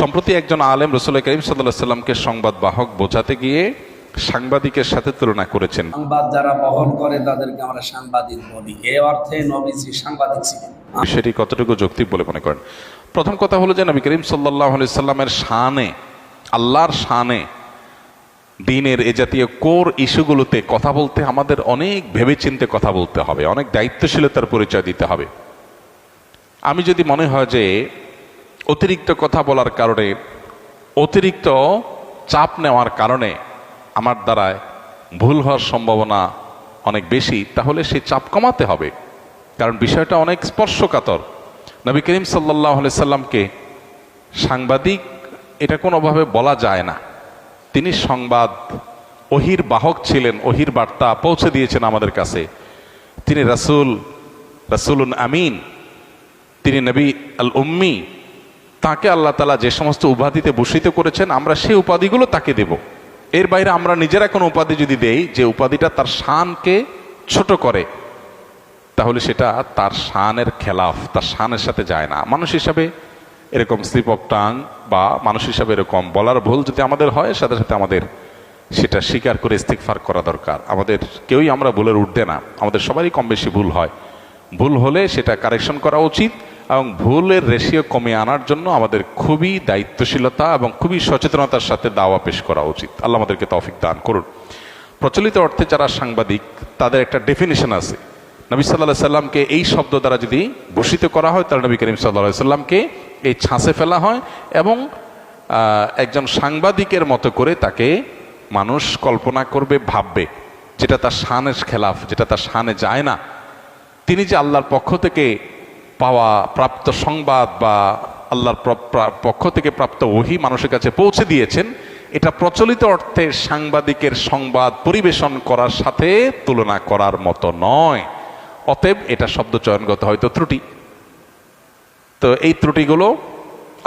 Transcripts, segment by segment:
সম্প্রতি একজন আলেম রাসূল করিম সাল্লাল্লাহু আলাইহি সাল্লামকে সংবাদ বাহক বোঝাতে গিয়ে সাংবাদিকের সাথে তুলনা করেছেন। সংবাদ যারা বহন করে তাদেরকে আমরা সাংবাদিক বলি, এই অর্থে নবীজি সাংবাদিক ছিলেন। সেটি কতটুকু যৌক্তিক বলে মনে করেন? প্রথম কথা হলো যে নবী করিম সাল্লাল্লাহু আলাইহি সাল্লামের শানে, আল্লাহর শানে, দ্বীনের এ জাতীয় কোর ইস্যুগুলোতে কথা বলতে আমাদের অনেক ভেবেচিন্তে কথা বলতে হবে, অনেক দায়িত্বশীলতার পরিচয় দিতে হবে। আমি যদি মনে হয় যে অতিরিক্ত কথা বলার কারণে, অতিরিক্ত চাপ নেওয়ার কারণে আমার দ্বারায় ভুল হওয়ার সম্ভাবনা অনেক বেশি, তাহলে সেই চাপ কমাতে হবে, কারণ বিষয়টা অনেক স্পর্শকাতর। নবী করিম সাল্লাল্লাহু আলাইহি সাল্লামকে সাংবাদিক এটা কোনোভাবে বলা যায় না। তিনি সংবাদ ওহির বাহক ছিলেন, ওহির বার্তা পৌঁছে দিয়েছেন আমাদের কাছে। তিনি রাসূলুন আমিন, তিনি নবী আল উম্মি। তাকে আল্লাহ তাআলা যে সমস্ত উপাধিতে ভূষিত করেছেন, আমরা সেই উপাধিগুলো তাকে দেব। এর বাইরে আমরা নিজেরা কোনো উপাধি যদি দেই যে উপাধিটা তার শানকে ছোট করে, তাহলে সেটা তার শানের খেলাফ, তার শানের সাথে যায় না। মানুষ হিসাবে এরকম স্লিপ অফ টাং বা মানুষ হিসাবে এরকম বলার ভুল যদি আমাদের হয়, সাথে সাথে আমাদের সেটা স্বীকার করে ইস্তিগফার করা দরকার। আমাদের কেউই আমরা ভুলের ঊর্ধ্বে না, আমাদের সবারই কম বেশি ভুল হয়। ভুল হলে সেটা কারেকশন করা উচিত এবং ভুলের রেশিও কমে আনার জন্য আমাদের খুবই দায়িত্বশীলতা এবং খুবই সচেতনতার সাথে দাওয়া পেশ করা উচিত। আল্লাহ আমাদেরকে তৌফিক দান করুন। প্রচলিত অর্থে যারা সাংবাদিক, তাদের একটা ডেফিনিশন আছে। নবী সাল্লাল্লাহু আলাইহি সাল্লামকে এই শব্দ দ্বারা যদি ভূষিত করা হয়, তাহলে নবী করিম সাল্লাল্লাহু আলাইহি সাল্লামকে এই ছাঁচে ফেলা হয় এবং একজন সাংবাদিকের মতো করে তাকে মানুষ কল্পনা করবে, ভাববে, যেটা তার শানের খেলাফ, যেটা তার শানে যায় না। তিনি যে আল্লাহর পক্ষ থেকে পাওয়া প্রাপ্ত সংবাদ বা আল্লাহর পক্ষ থেকে প্রাপ্ত ওহী মানুষের কাছে পৌঁছে দিয়েছেন, এটা প্রচলিত অর্থে সাংবাদিকের সংবাদ পরিবেশন করার সাথে তুলনা করার মতো নয়। অতএব এটা শব্দ চয়নগত হয়তো ত্রুটি। তো এই ত্রুটিগুলো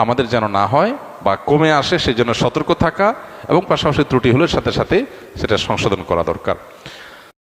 আমাদের যেন না হয় বা কমে আসে, সেজন্য সতর্ক থাকা এবং পাশাপাশি ত্রুটি হলে সাথে সাথে সেটা সংশোধন করা দরকার।